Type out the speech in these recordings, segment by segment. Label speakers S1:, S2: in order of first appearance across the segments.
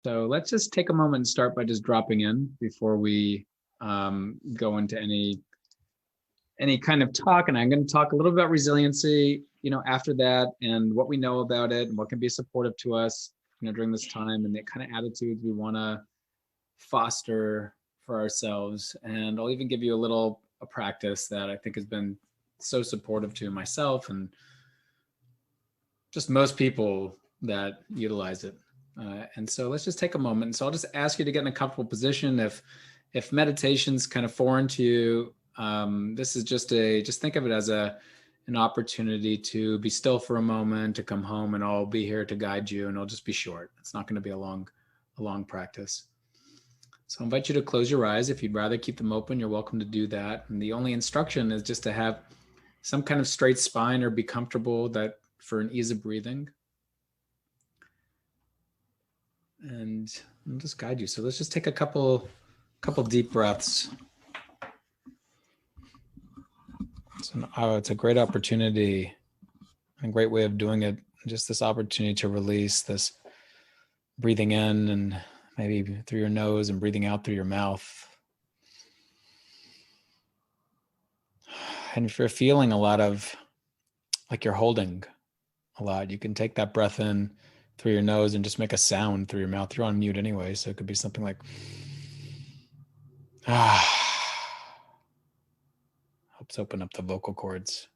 S1: So let's just take a moment and start by just dropping in before we go into any kind of talk. And I'm going to talk a little about resiliency, after that, and what we know about it and what can be supportive to us, during this time, and the kind of attitudes we want to foster for ourselves. And I'll even give you a practice that I think has been so supportive to myself and just most people that utilize it. And so let's just take a moment. So I'll just ask you to get in a comfortable position. If meditation's kind of foreign to you, this is just think of it as an opportunity to be still for a moment, to come home, and I'll be here to guide you, and it'll just be short. It's not going to be a long practice. So I invite you to close your eyes. If you'd rather keep them open, you're welcome to do that. And the only instruction is just to have some kind of straight spine or be comfortable that for an ease of breathing. And I'll just guide you. So let's just take a couple deep breaths. It's a great opportunity and a great way of doing it. Just this opportunity to release this breathing in and maybe through your nose and breathing out through your mouth. And if you're feeling a lot of like you're holding a lot, you can take that breath in through your nose and just make a sound through your mouth. You're on mute anyway, so it could be something like helps open up the vocal cords.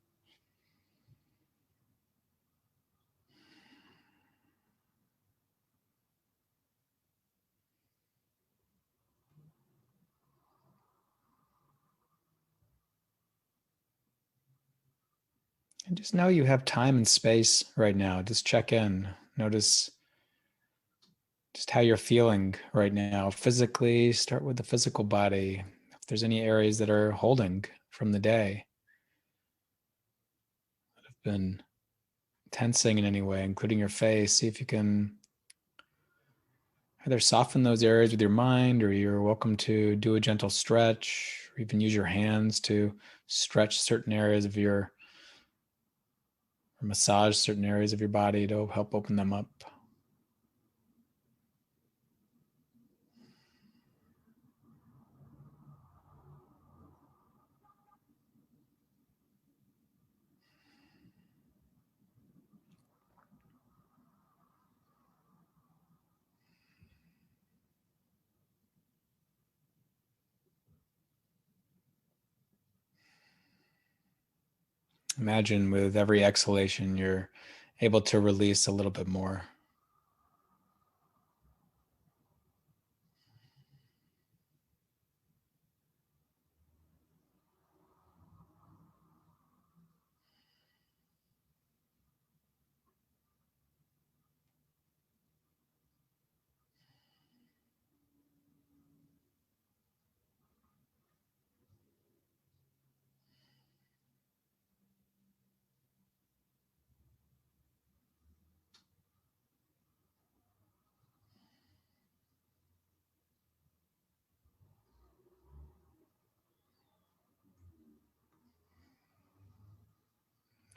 S1: And just know you have time and space right now. Just check in. Notice just how you're feeling right now. Physically, start with the physical body. If there's any areas that are holding from the day that have been tensing in any way, including your face, see if you can either soften those areas with your mind, or you're welcome to do a gentle stretch, or even use your hands to stretch certain areas of or massage certain areas of your body to help open them up. Imagine with every exhalation, you're able to release a little bit more.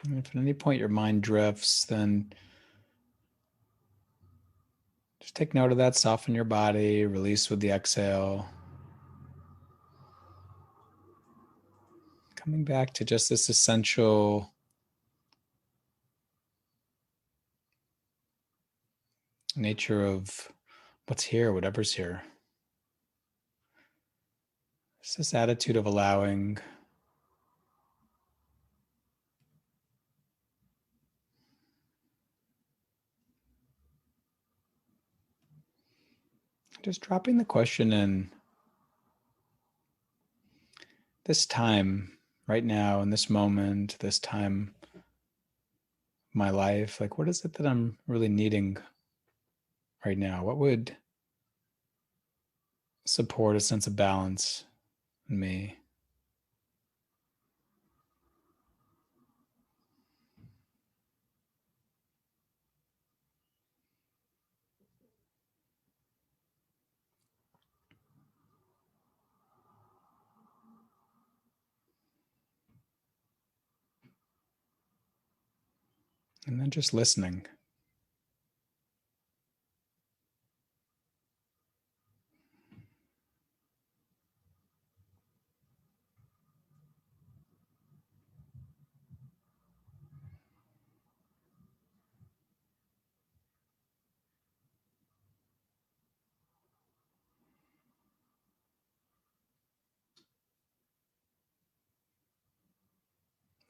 S1: And if at any point your mind drifts, then just take note of that, soften your body, release with the exhale. Coming back to just this essential nature of what's here, whatever's here. It's this attitude of allowing. Just dropping the question in this time, right now, in this moment, this time of my life, like what is it that I'm really needing right now? What would support a sense of balance in me? And then just listening.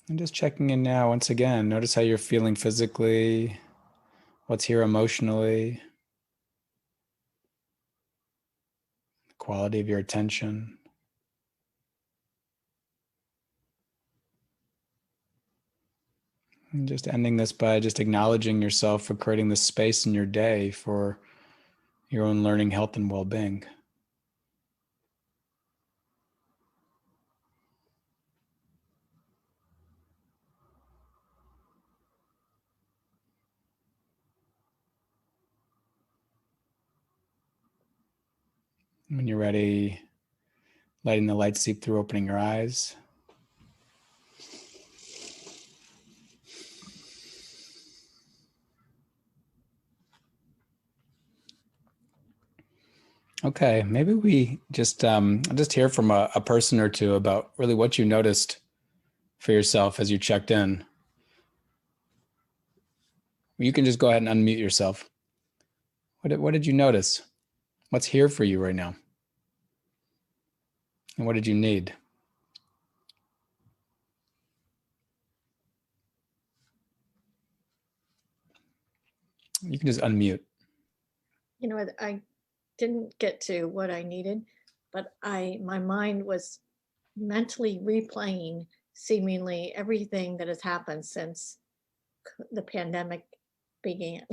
S1: And just checking in now, once again, notice how you're feeling physically, what's here emotionally, the quality of your attention. And just ending this by just acknowledging yourself for creating this space in your day for your own learning, health, and well-being. When you're ready, letting the light seep through, opening your eyes. Okay, maybe we just hear from a person or two about really what you noticed for yourself as you checked in. You can just go ahead and unmute yourself. What did you notice? What's here for you right now? And what did you need? You can just unmute.
S2: You know, I didn't get to what I needed, but my mind was mentally replaying seemingly everything that has happened since the pandemic began.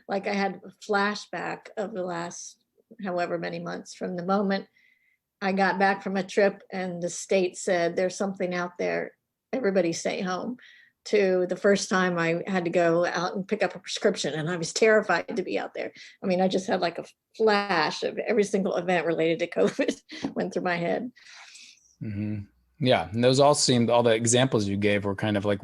S2: Like I had a flashback of the last however many months from the moment I got back from a trip and the state said there's something out there, everybody stay home, to the first time I had to go out and pick up a prescription and I was terrified to be out there. I mean, I just had like a flash of every single event related to COVID went through my head.
S1: Mm-hmm. Yeah, and those all seemed, all the examples you gave were kind of like,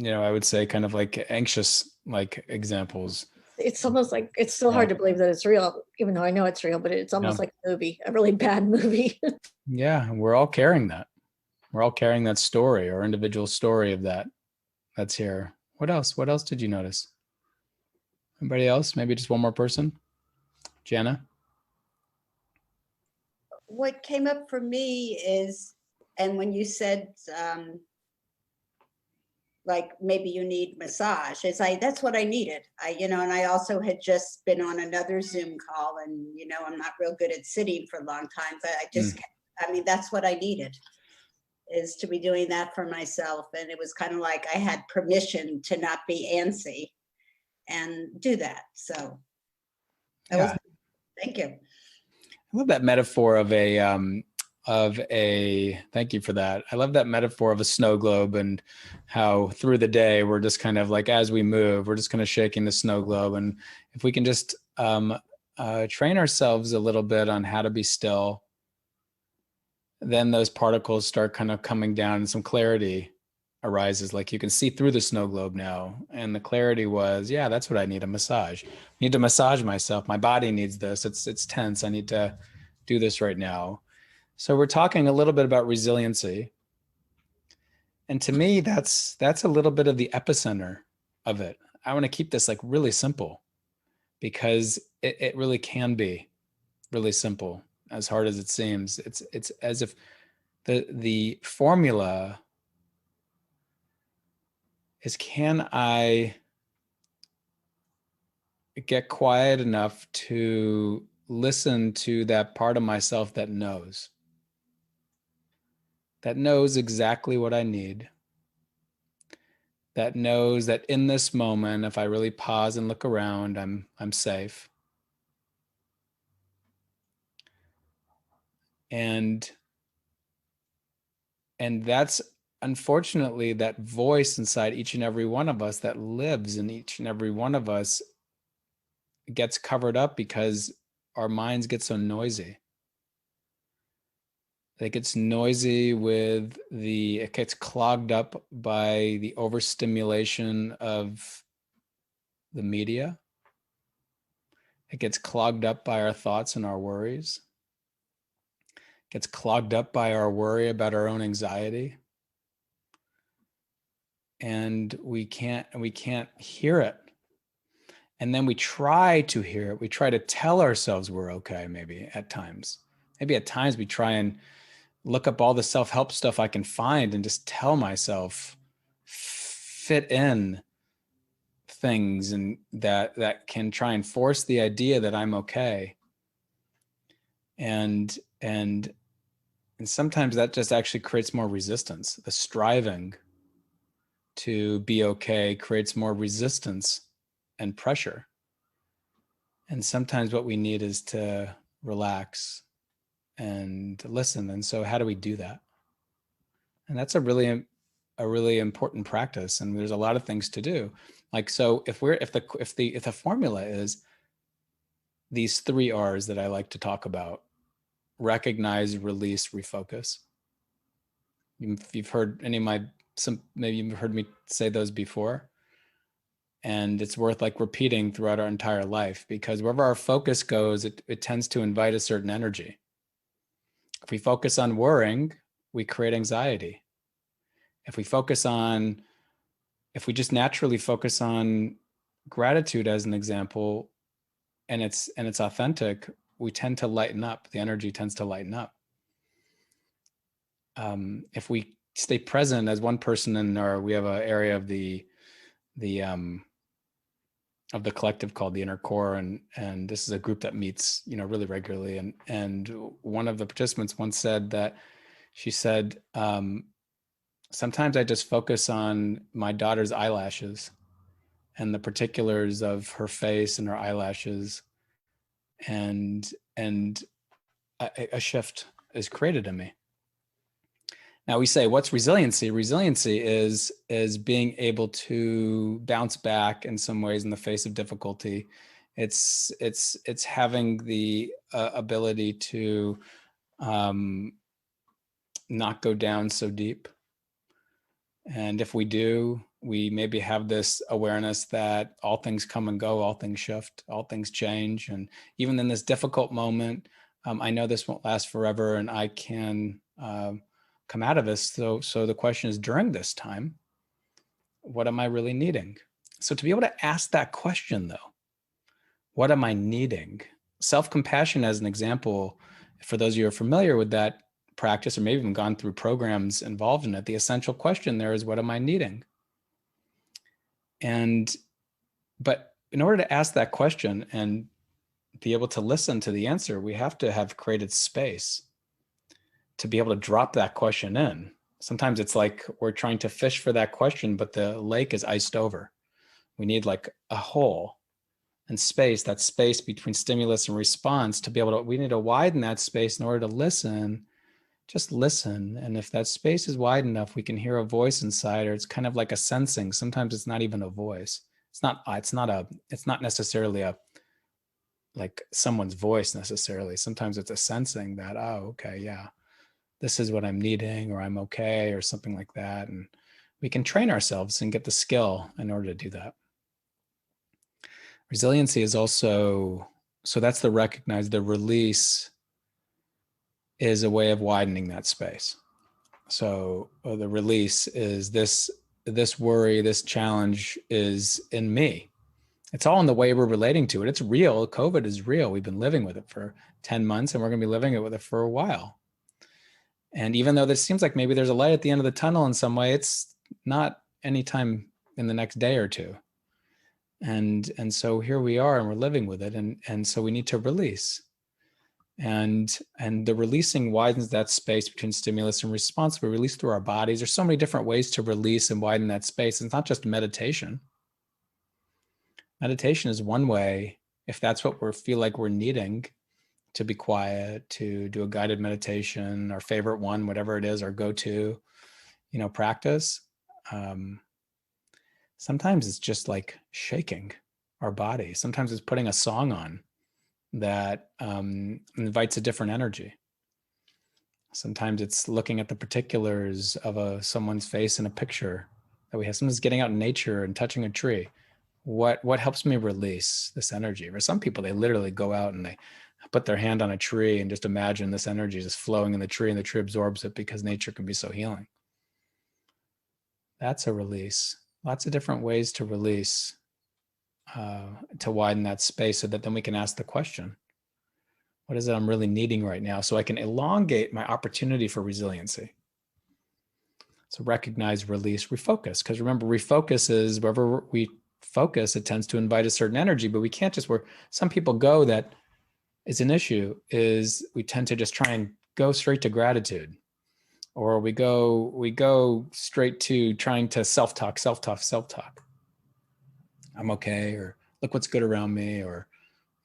S1: I would say kind of like anxious like examples.
S2: It's almost like it's still hard to believe that it's real, even though I know it's real, but it's almost like a movie, a really bad movie.
S1: Yeah, we're all carrying that. We're all carrying that story, our individual story of that's here. What else? What else did you notice? Anybody else? Maybe just one more person? Jana?
S3: What came up for me is, and when you said, like maybe you need massage, it's like, that's what I needed. And I also had just been on another Zoom call and, I'm not real good at sitting for a long time, but that's what I needed, is to be doing that for myself. And it was kind of like I had permission to not be antsy and do that. So thank you.
S1: I love that metaphor of thank you for that. I love that metaphor of a snow globe and how through the day we're just kind of like, as we move, we're just kind of shaking the snow globe. And if we can just train ourselves a little bit on how to be still, then those particles start kind of coming down and some clarity arises. Like you can see through the snow globe now. And the clarity was, yeah, that's what I need, a massage. I need to massage myself. My body needs this. It's tense. I need to do this right now. So we're talking a little bit about resiliency. And to me, that's a little bit of the epicenter of it. I want to keep this like really simple because it really can be really simple, as hard as it seems. It's as if the formula is, can I get quiet enough to listen to that part of myself that knows exactly what I need, that knows that in this moment, if I really pause and look around, I'm safe. And that's unfortunately that voice inside each and every one of us that lives in each and every one of us gets covered up because our minds get so noisy. It gets noisy it gets clogged up by the overstimulation of the media. It gets clogged up by our thoughts and our worries. It gets clogged up by our worry about our own anxiety. And we can't hear it. And then we try to hear it. We try to tell ourselves we're okay, maybe at times. Maybe at times we try and look up all the self-help stuff I can find and just tell myself, fit in things and that can try and force the idea that I'm okay. And sometimes that just actually creates more resistance. The striving to be okay creates more resistance and pressure. And sometimes what we need is to relax and listen. And so how do we do that? And that's a really important practice. And there's a lot of things to do. Like, so if the formula is these 3 R's that I like to talk about: recognize, release, refocus. You've heard maybe you've heard me say those before. And it's worth like repeating throughout our entire life, because wherever our focus goes, it tends to invite a certain energy. If we focus on worrying, we create anxiety. If we just naturally focus on gratitude, as an example, and it's authentic, we tend to lighten up. The energy tends to lighten up. If we stay present as one person we have an area of the collective called the inner core, and this is a group that meets really regularly, and one of the participants once said that she said, sometimes I just focus on my daughter's eyelashes and the particulars of her face and her eyelashes, and a shift is created in me. Now we say, what's resiliency? Resiliency is being able to bounce back in some ways in the face of difficulty. It's having the ability to not go down so deep. And if we do, we maybe have this awareness that all things come and go, all things shift, all things change. And even in this difficult moment, I know this won't last forever, and I can come out of this. So the question is, during this time, what am I really needing? So to be able to ask that question, though, what am I needing? Self-compassion, as an example, for those of you who are familiar with that practice, or maybe even gone through programs involved in it, the essential question there is, what am I needing? But in order to ask that question and be able to listen to the answer, we have to have created space to be able to drop that question in. Sometimes it's like we're trying to fish for that question, but the lake is iced over. We need like a hole and space, that space between stimulus and response, to be able to, we need to widen that space in order to listen. Just listen. And if that space is wide enough, we can hear a voice inside, or it's kind of like a sensing. Sometimes it's not even a voice. It's not necessarily like someone's voice necessarily. Sometimes it's a sensing that, oh, okay, yeah, this is what I'm needing, or I'm okay, or something like that. And we can train ourselves and get the skill in order to do that. Resiliency is also, so that's the recognize. The release is a way of widening that space. So the release is this worry, this challenge is in me. It's all in the way we're relating to it. It's real. COVID is real. We've been living with it for 10 months, and we're going to be living with it for a while. And even though this seems like maybe there's a light at the end of the tunnel in some way, it's not anytime in the next day or two. And so here we are, and we're living with it. And so we need to release. And the releasing widens that space between stimulus and response. We release through our bodies. There's so many different ways to release and widen that space. It's not just meditation. Meditation is one way, if that's what we feel like we're needing, to be quiet, to do a guided meditation, our favorite one, whatever it is, our go-to, practice. Sometimes it's just like shaking our body. Sometimes it's putting a song on that invites a different energy. Sometimes it's looking at the particulars of someone's face in a picture that we have. Sometimes getting out in nature and touching a tree. What helps me release this energy? For some people, they literally go out and they put their hand on a tree and just imagine this energy just flowing in the tree, and the tree absorbs it, because nature can be so healing. That's a release. Lots of different ways to release, to widen that space, so that then we can ask the question, What is it I'm really needing right now? So I can elongate my opportunity for resiliency. So recognize, release, refocus. Because remember, refocus is wherever we focus, it tends to invite a certain energy, but we can't just, where some people go, that is an issue, is we tend to just try and go straight to gratitude. Or we go straight to trying to self-talk. I'm okay, or look what's good around me, or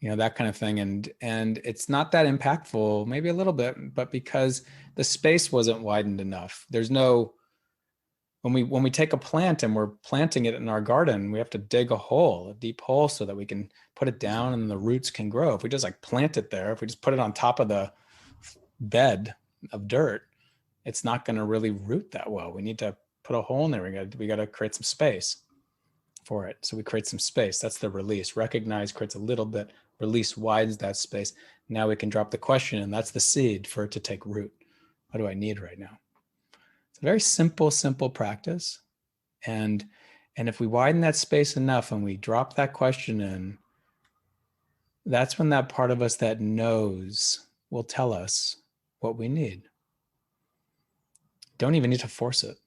S1: that kind of thing. And it's not that impactful, maybe a little bit, but because the space wasn't widened enough. There's no, when we take a plant and we're planting it in our garden, we have to dig a deep hole, so that we can put it down and the roots can grow. If we just like plant it there, if we just put it on top of the bed of dirt, it's not going to really root that well. We need to put a hole in there. We got to create some space for it. So we create some space. That's the release. Recognize creates a little bit. Release widens that space. Now we can drop the question, and that's the seed for it to take root. What do I need right now? It's a very simple practice. And if we widen that space enough and we drop that question in, that's when that part of us that knows will tell us what we need. Don't even need to force it.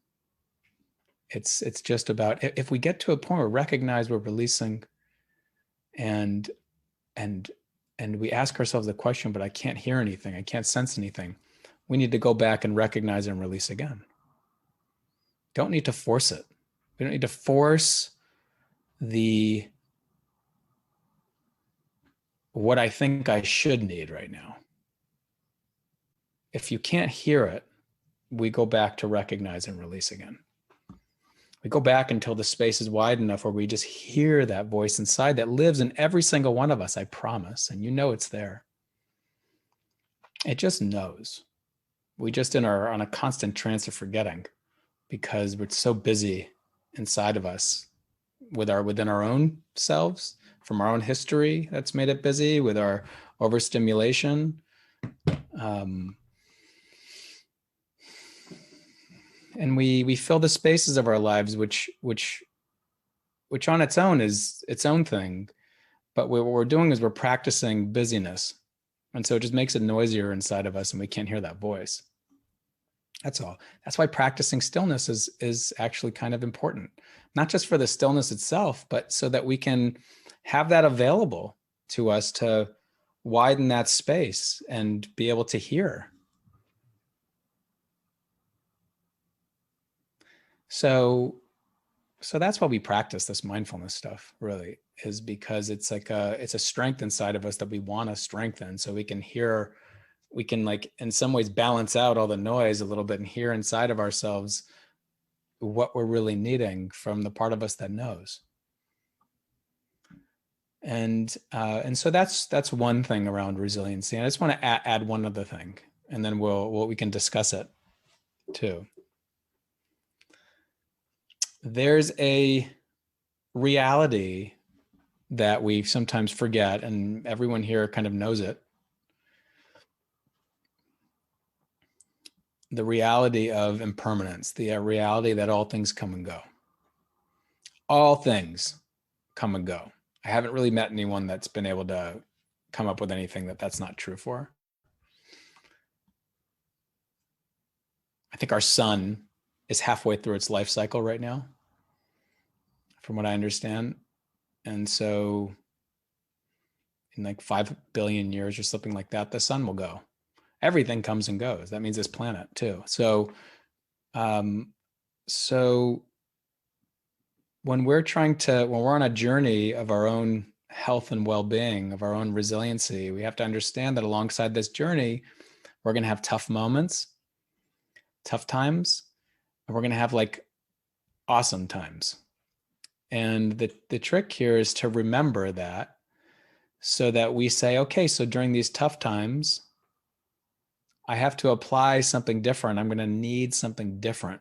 S1: It's just about, if we get to a point where we recognize we're releasing, and we ask ourselves the question, but I can't hear anything, I can't sense anything, we need to go back and recognize and release again. Don't need to force it. We don't need to force what I think I should need right now. If you can't hear it, we go back to recognize and release again. We go back until the space is wide enough where we just hear that voice inside that lives in every single one of us, I promise. And it's there. It just knows. We just are on a constant trance of forgetting, because we're so busy inside of us within our own selves, from our own history that's made it busy, with our overstimulation. And we fill the spaces of our lives, which on its own is its own thing. But what we're doing is we're practicing busyness. And so it just makes it noisier inside of us, and we can't hear that voice. That's all. That's why practicing stillness is actually kind of important. Not just for the stillness itself, but so that we can have that available to us to widen that space and be able to hear. So that's why we practice this mindfulness stuff, really, is because it's like it's a strength inside of us that we want to strengthen, so we can hear, we can like in some ways balance out all the noise a little bit and hear inside of ourselves what we're really needing from the part of us that knows. And so that's one thing around resiliency. And I just want to add one other thing, and then we can discuss it too. There's a reality that we sometimes forget, and everyone here kind of knows it. The reality of impermanence, the reality that all things come and go. All things come and go. I haven't really met anyone that's been able to come up with anything that's not true for. I think our sun is halfway through its life cycle right now, from what I understand. And so in like 5 billion years or something like that, the sun will go. Everything comes and goes. That means this planet too. So when we're on a journey of our own health and well-being, of our own resiliency, we have to understand that alongside this journey, we're going to have tough moments, tough times, and we're going to have like awesome times. And the trick here is to remember that, so that we say, okay, so during these tough times, I have to apply something different. I'm going to need something different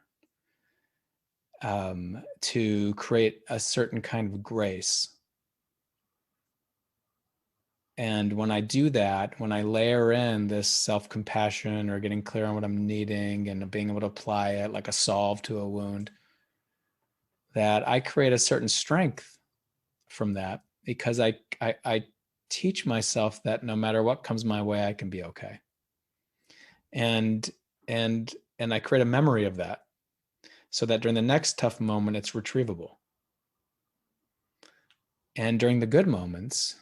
S1: to create a certain kind of grace. And when I do that, when I layer in this self-compassion, or getting clear on what I'm needing and being able to apply it like a solve to a wound, that I create a certain strength from that, because I teach myself that no matter what comes my way, I can be okay. And I create a memory of that so that during the next tough moment, it's retrievable. And during the good moments,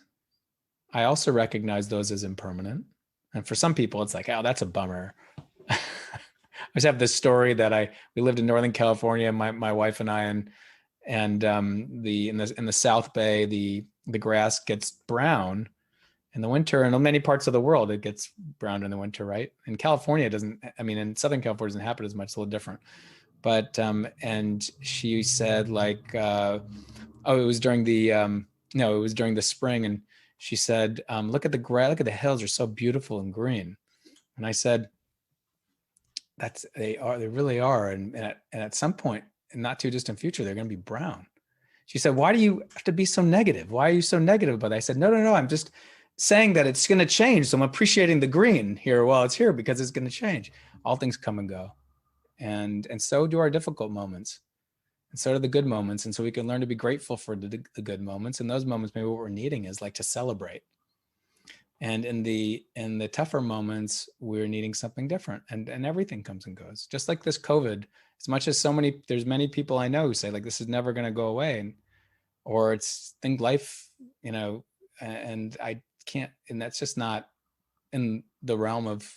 S1: I also recognize those as impermanent. And for some people, it's like, oh, that's a bummer. I just have this story that we lived in Northern California, my wife and I, and in the South Bay, the grass gets brown in the winter, and in many parts of the world, it gets brown in the winter, right? In California, it doesn't, I mean, in Southern California, it doesn't happen as much, it's a little different. But, and she said like, oh, it was during no, it was during the spring. And she said, look at look at the hills, are so beautiful and green. And I said, they really are. And at some point, in not too distant future, they're going to be brown. She said, why do you have to be so negative? Why are you so negative about that? I said, no. I'm just saying that it's going to change. So I'm appreciating the green here while it's here because it's going to change. All things come and go. And so do our difficult moments. And so do the good moments. And so we can learn to be grateful for the good moments. And those moments, maybe what we're needing is like to celebrate. And in the tougher moments, we're needing something different. And everything comes and goes. Just like this COVID, as much as there's many people I know who say like, this is never going to go away. Or it's think life, and I can't, and that's just not in the realm of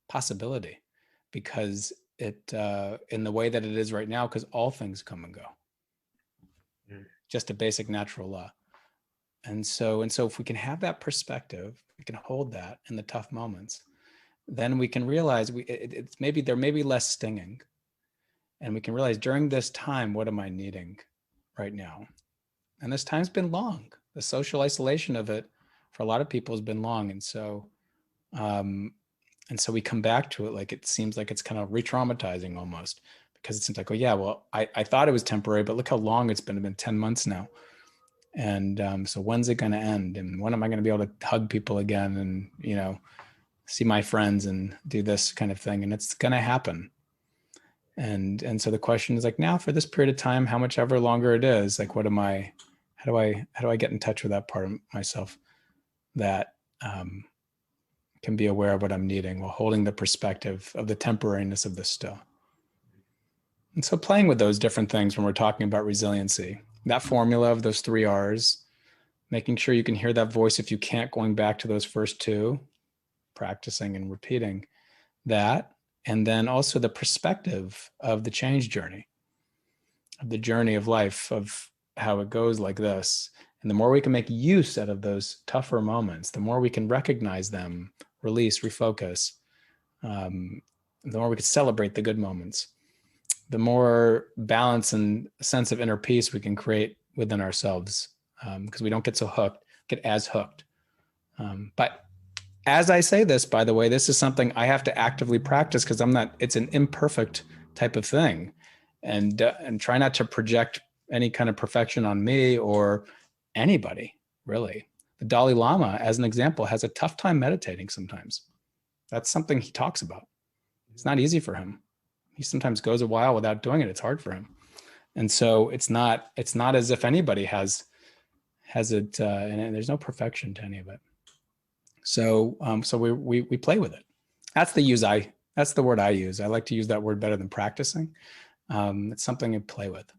S1: possibility, because in the way that it is right now, because all things come and go. Just a basic natural law. And so if we can have that perspective, we can hold that in the tough moments, then we can realize there may be less stinging, and we can realize during this time, what am I needing right now? And this time's been long. The social isolation of it for a lot of people has been long. And so we come back to it like it seems like it's kind of re-traumatizing almost, because it seems like, oh yeah, well, I thought it was temporary, but look how long it's been. It's been 10 months now. And so when's it going to end? And when am I going to be able to hug people again and, see my friends and do this kind of thing? And it's going to happen. And so the question is like, now for this period of time, how much ever longer it is, like, how do I get in touch with that part of myself that can be aware of what I'm needing while holding the perspective of the temporariness of this still. And so playing with those different things when we're talking about resiliency, that formula of those 3 R's, making sure you can hear that voice if you can't, going back to those first 2, practicing and repeating that. And then also the perspective of the change journey, of the journey of life, of how it goes like this. And the more we can make use out of those tougher moments, the more we can recognize them, release, refocus, the more we can celebrate the good moments, the more balance and sense of inner peace we can create within ourselves, because we don't get as hooked. But as I say this, by the way, this is something I have to actively practice, because it's an imperfect type of thing, and try not to project any kind of perfection on me or anybody, really. The Dalai Lama, as an example, has a tough time meditating sometimes. That's something he talks about. It's not easy for him. He sometimes goes a while without doing it. It's hard for him. And so it's not as if anybody has it, and there's no perfection to any of it. So we play with it. That's the word I use. I like to use that word better than practicing. It's something to play with.